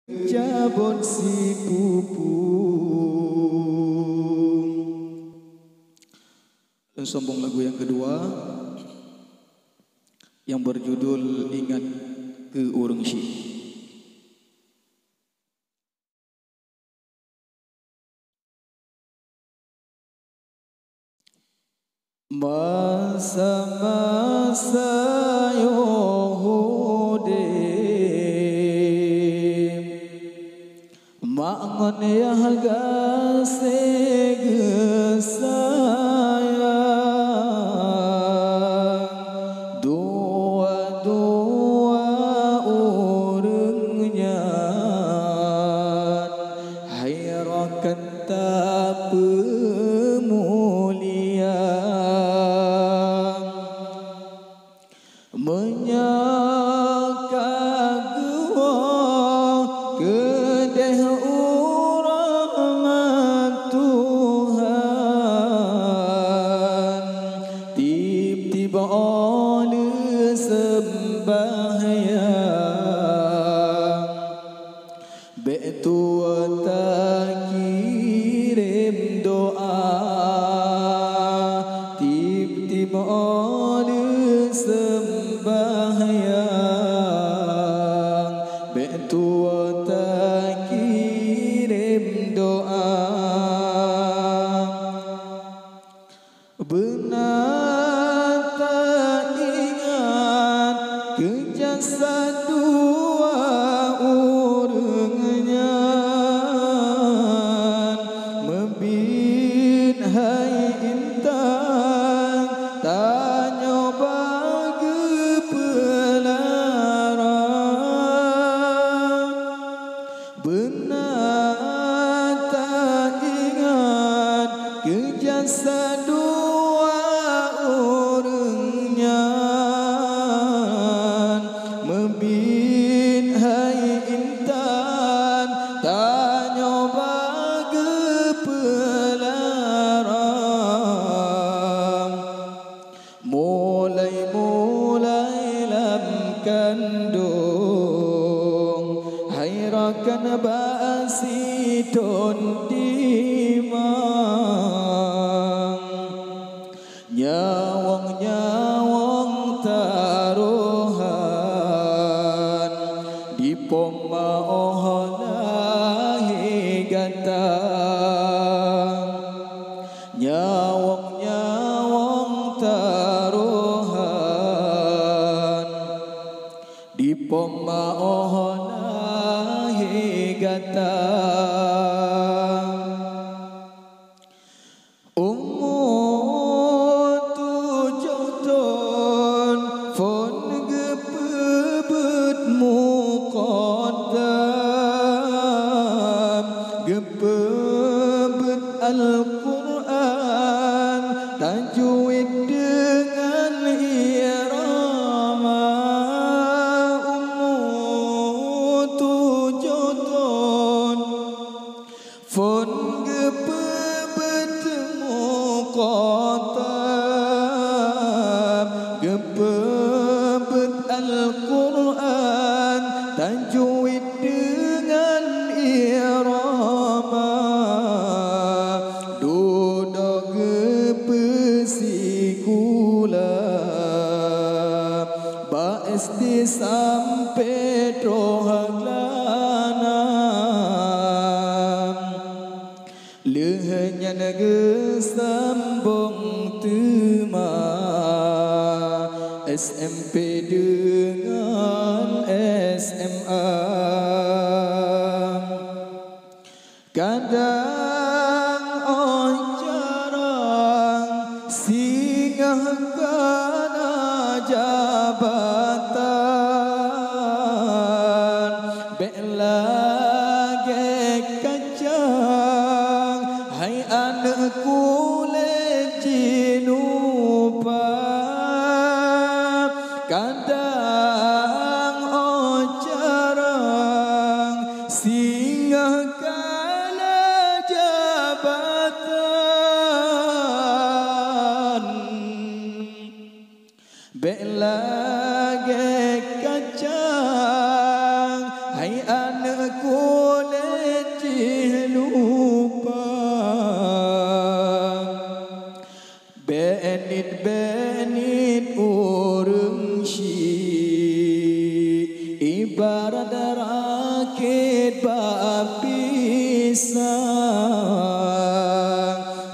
Cabut si pupung. Dan sambung lagu yang kedua yang berjudul Ingat ke Urang Syekh. Masa-masa Yahudi Ma'ngon yahga segesayang Dua-dua urangnya Hayrakan tak pemulia Menyaka gua kedeh urang Tuhan Tiba-tiba oleh sembahyang Betua tak kirim doa Tiba-tiba oleh sembahyang Betua tak kirim doa Benar tak ingat kejasa dua urangnya Membin hai intan tanya bagi pelarang Benar tak ingat kejasa dua urangnya Membin hai intan tanya bagi pelarang Mulai-mulai lam kandung Hayrakan basi ton dimang Nyawang-nyawang taruhan Di poma ohlahi gatang Nyawang-nyawang taruhan Di poma ohlahi gatang Umur 7 tahun Fon gepebet muqaddam Gepebet Al-Quran Tajwid dengan irama Umur 7 tahun Fon gepebet muqaddam Gepebet Al-Quran Tajwid dengan irama Duduk gepesikula Ba'esti sampai dohaglanam Lehnya negeri sambung tema SMP dengan SMA Kadang jarang singgah kana jabatan Belage kacang Hai anakku lejinupa Kadang jarang singgah kana jabatan Belage kacang Hai anakku pisang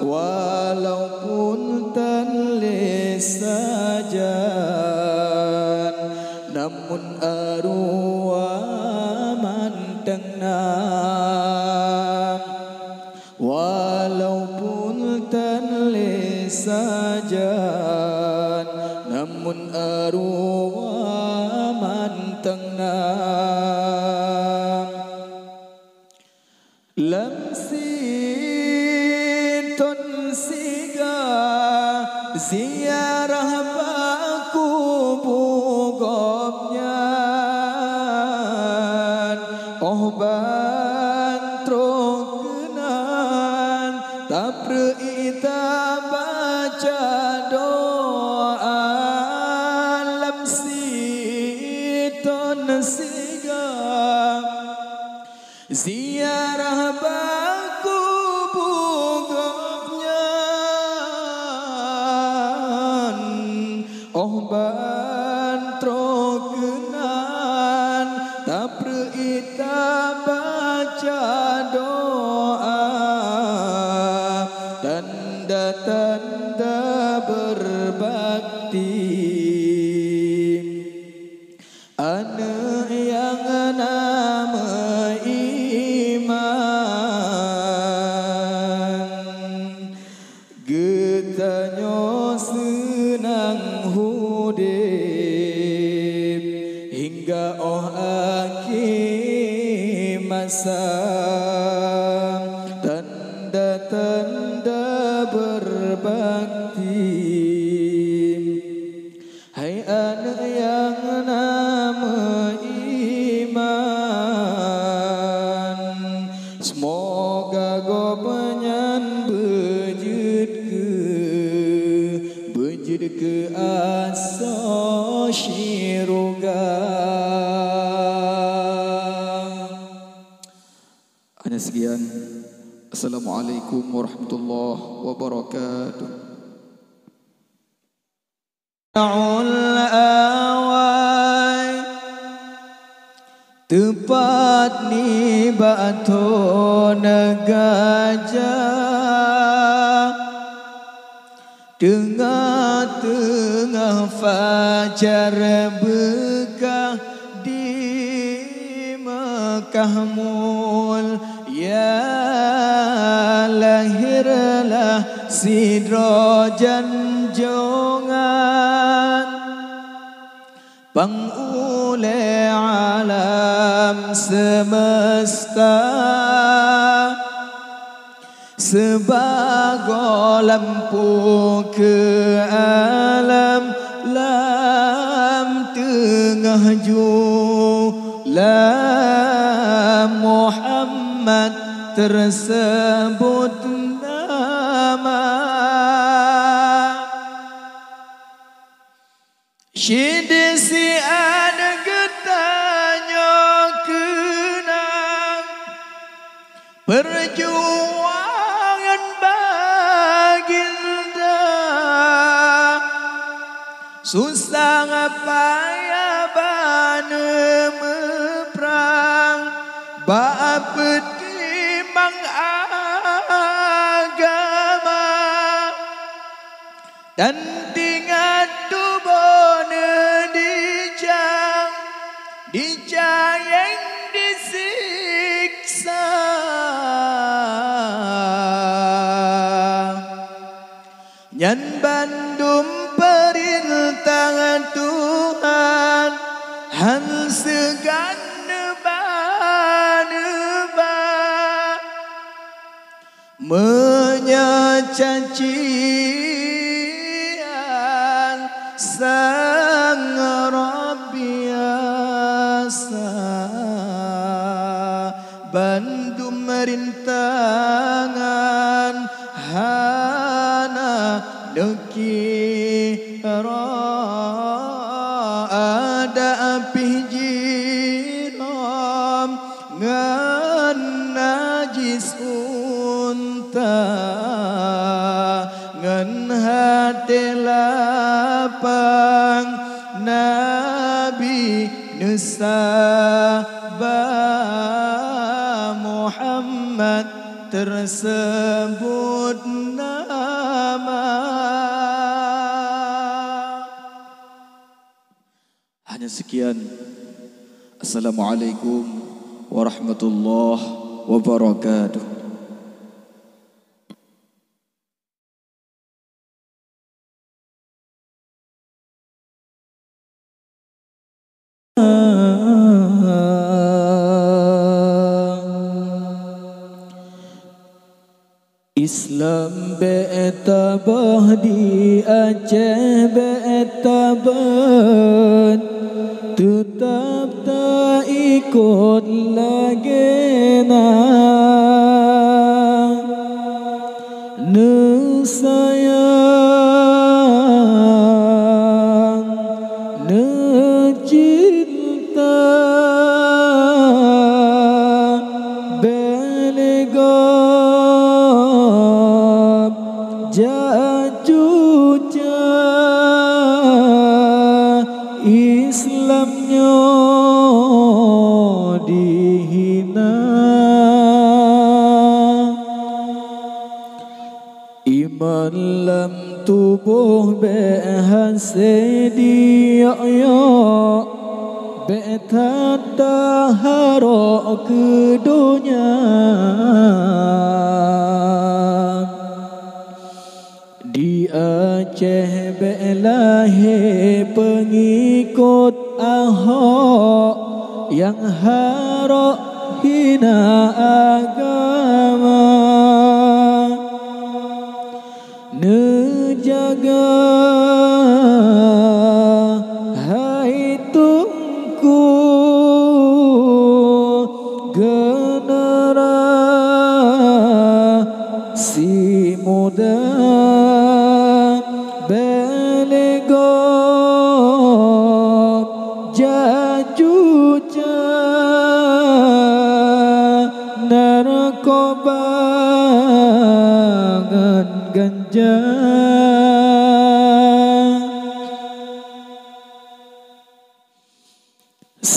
walaupun tanles sajan namun arwah mantengan walaupun tanles sajan namun arwah mantengan lam sinton siga ziarah baku bugopnya oh bantro kenan tapre ita baca doa lam sinton siga ziarah baku bugopnya oh bantro kenan tapre ita baca doa tanda-tanda berbakti anak yang nama iman getanyo senang hudip hingga akhir masa tanda-tanda berbakti hai anak yang nama iman semoga gopenyan bejid ke asa syiroga. Hanya sekian. Assalamualaikum warahmatullahi wabarakatuh. Awai tepat ni batu negajah tengah-tengah fajar bekah di Mekah mulia lahirlah sidrojan jongan pengule alam semesta sebagai lampu ke alam lam tengah julam Muhammad tersebut nama Syidisi ada getanya kenang perjuangan baginda susah payah bane meperang bab timang agama dan tinggal dijayang disiksa nyan bandum perintah Tuhan hal segan neba menyacacian sang Rabbiasa bandum merintangan hana dekira ada api jiram ngan najis unta ngan hati lapang Nabi Nusabar Muhammad tersebut nama. Hanya sekian. Assalamualaikum warahmatullahi wabarakatuh. Islam be'tabah di Aceh be'taban, tetap tak ikut lagi sayang, cinta belegap jajuja Islamnya dihina. Iman lam tubuh behasedi ya betadahara ke dunia. Di Aceh belahe pengikut Ahok yang harok hina agama, nejaga hai tungku generasi muda belegop jajuja narkoba ganja.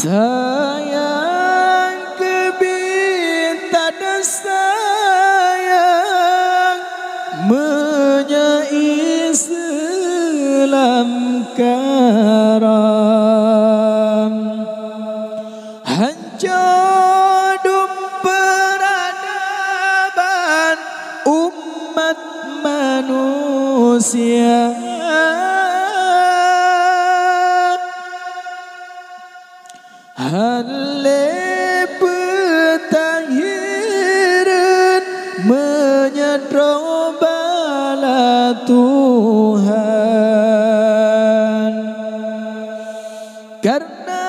Sayang kebintan sayang menyai Islam karam, hancur peradaban umat manusia. Hale petahiran menyedro bala Tuhan, karena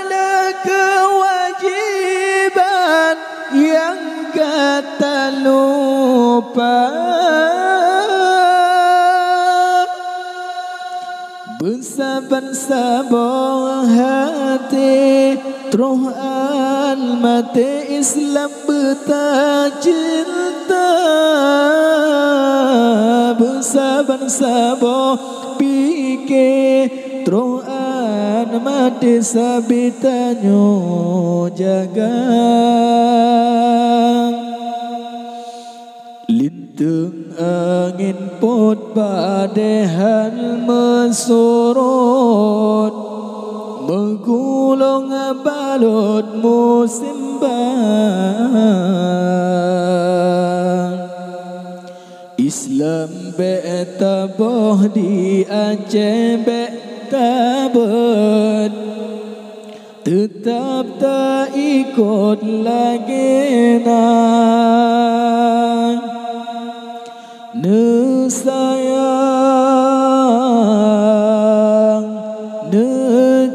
ada kewajiban yang kata lupa. Bersabar-sabar hati Terus al-mati Islam bercinta. Bersabar-sabar fikir Terus al-mati sabitanyo jaga. Lintung angin pot badehan mensurut, menggulung balut musim ban. Islam be'tabah di Aceh be'tabat, tetap tak ikut lagi sayang,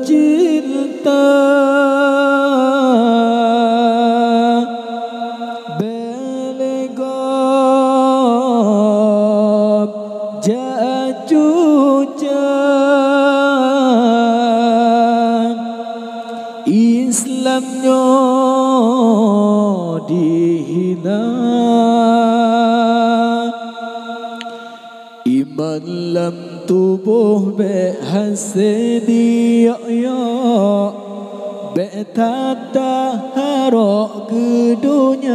cinta belegap jajuja Islamnya dihina. Iman lam tubuh behasedi ya be'tadahara ke dunia.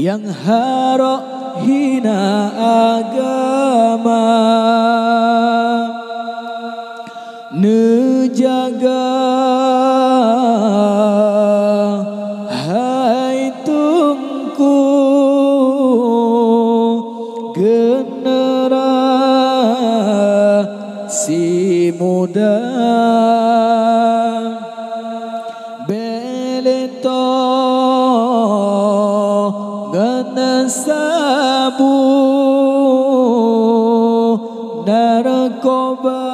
yang harok hina agama, nejaga hai tungku generasi muda, beleto sabu narkoba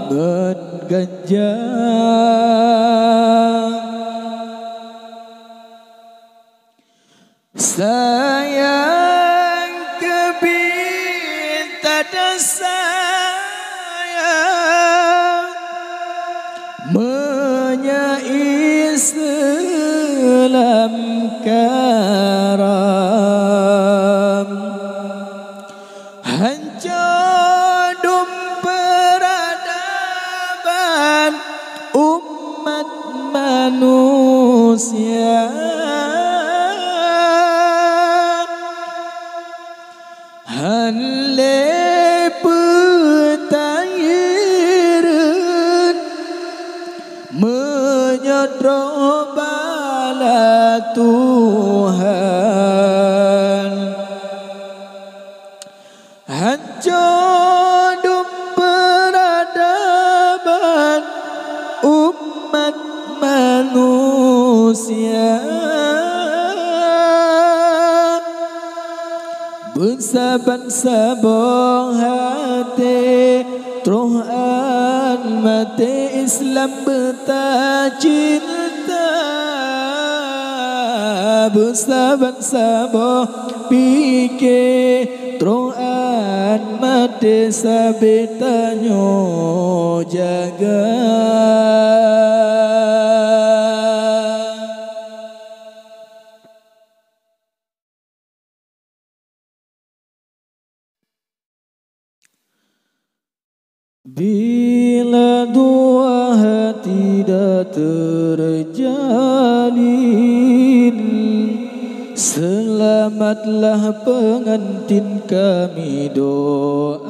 ngen ganja, sayang kebinta dan sayang menyai Islam karam, hancur peradaban umat manusia, hanle petairan menyodro bala Tuhan, hancur peradaban umat manusia, bersaban-saban hati Tuhan mati Islam bercinta, bersaban-saban pikir Tuhan mati sabitanyo jaga. Bila dua hati tidak terjalin, selamatlah pengantin kami doakan.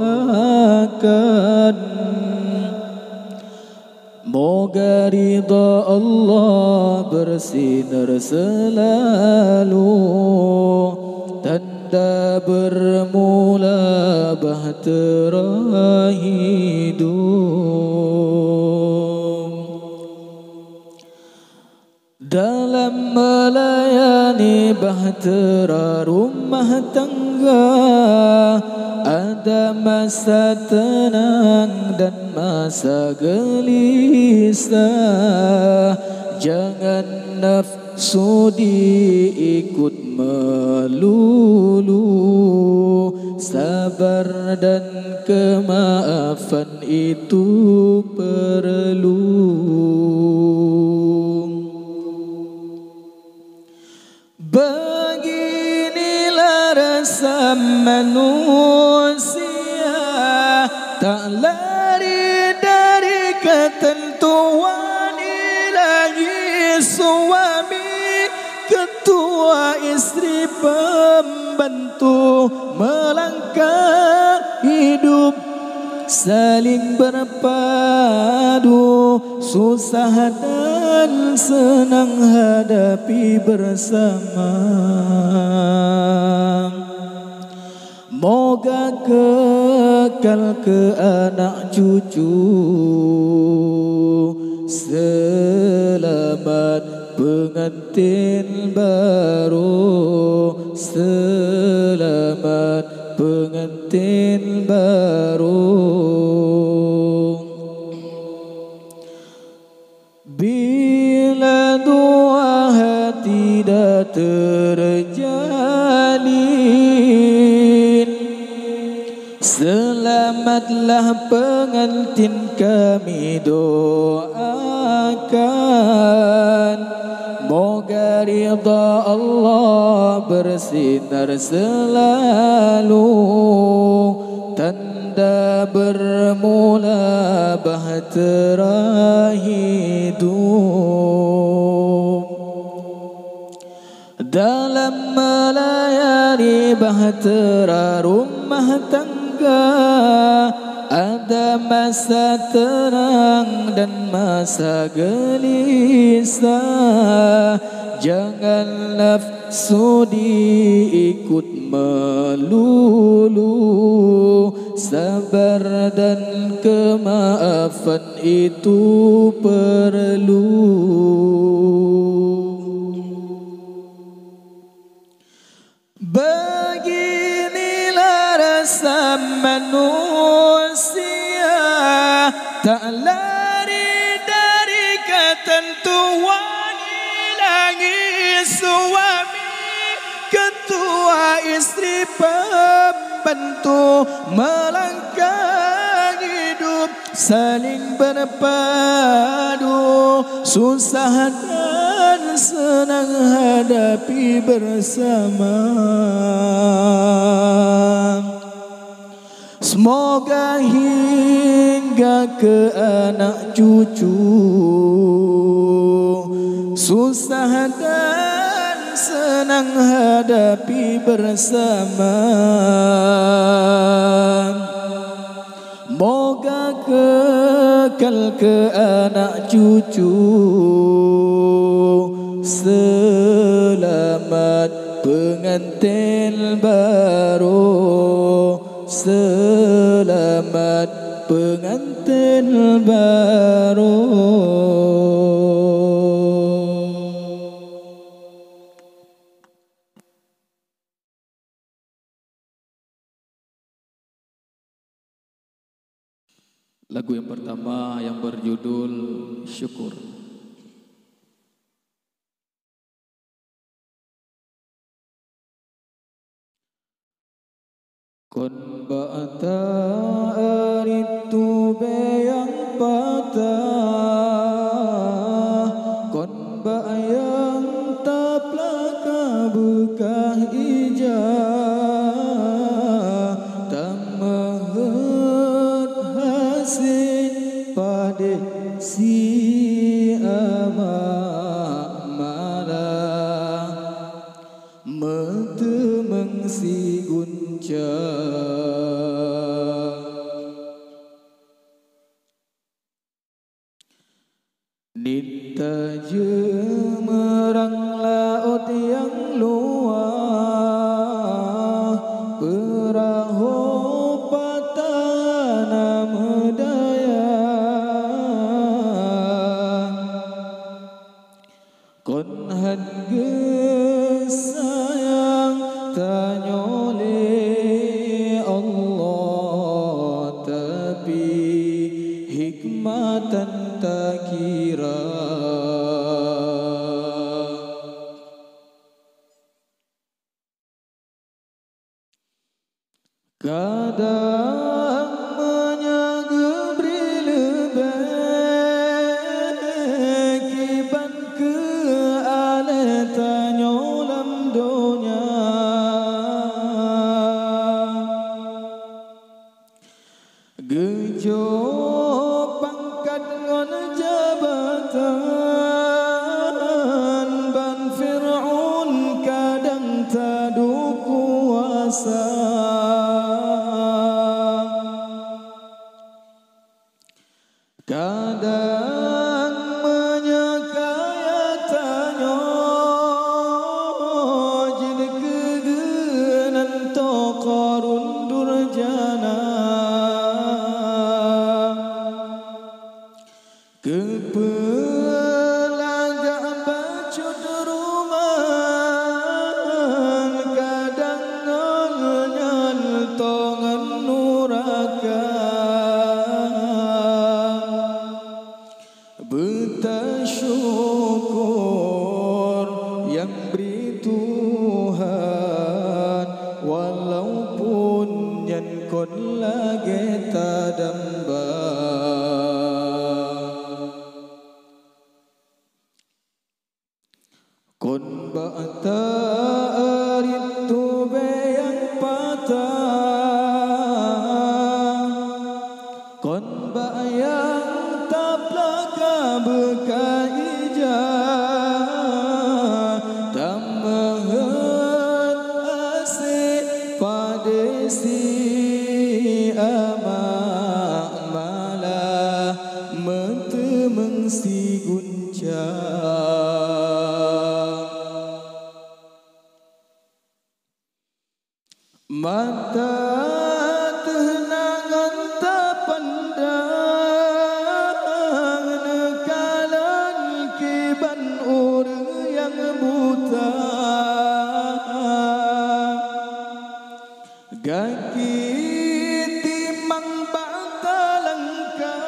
Moga ridha Allah bersinar selalu, tanda bermula bahtera hidup. Dalam melayani bahtera rumah tangga, ada masa tenang dan masa gelisah. Jangan nafsu diikut melulu, sabar dan kemaafan itu perlu. Beginilah rasa manusia, tak lari dari ketentuan ilahi. Suami, ketua, istri, pembantu, melangkah hidup saling berpadu, susah dan senang hadapi bersama. Moga kekal ke anak cucu, selamat pengantin baru, selamat pengantin baru. Bila dua hati tidak terjalin, selamatlah pengantin kami doakan. Moga ridha Allah bersinar selalu, tanda bermula bahtera hidup. dalam melayani bahtera rumah tangga. Ada masa tenang dan masa gelisah. Jangan nafsu diikut melulu. Sabar dan kemaafan itu perlu. Beginilah rasa manusia, tak lari dari ketentuan. Ilangi suami, ketua, istri, pembantu, melangkah hidup saling berpadu. Susah dan senang hadapi bersama. Semoga hingga ke anak cucu, susah dan senang hadapi bersama. Moga kekal ke anak cucu, selamat pengantin baru, selamat pengantin baru. Lagu yang pertama yang berjudul Syukur. Kon ba'ata aritu yang patah, kon ba'ayang taplaka bekah ijah, tamahat hasil pada si amak malah metemeng si Nita jemerang laut yang luas, perahu patana medaya. Kon harga sayang tanyole Allah, tapi hikmatan tak kira. Kadang menyagebri lebih kiban ke ale tanyolam donya. Gejo pangkat ngon jabatan, ban Fir'aun kadang tadu kuasa. Kadang menyakaya tanyo jin kegenan tokorun durjana. Kepelaga bacut rumah kadang non si amak malah mentemeng si guncang mata tenangan tak pandang nekalan kiban orang yang buta gaki timang batalangka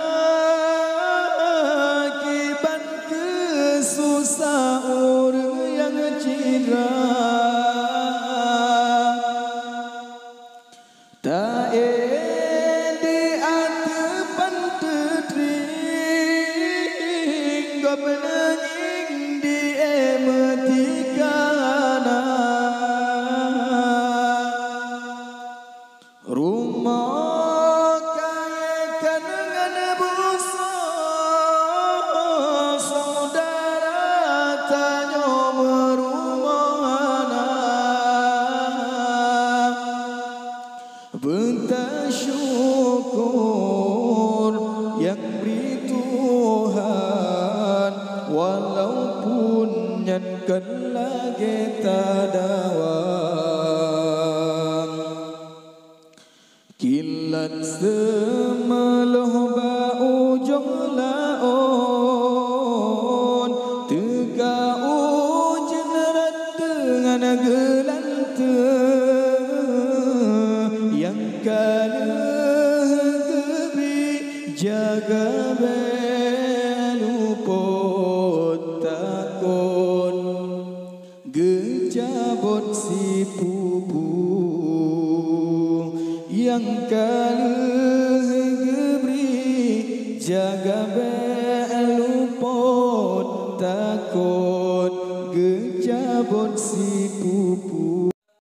kiban kesusah orang yang cedera tak di atepan tedring gop nanging di emetikana rumah kayakan dengan busa saudara tanya merumana bentar syukur yang beri Tuhan walaupun nyankan lagi tak dawang kilat semeloh bau jong laon tega ujen rat dengan gelanteng yang kalebri jaga belupot takon gejabot si pupu yang kalebri jaga belupot takon gejabot si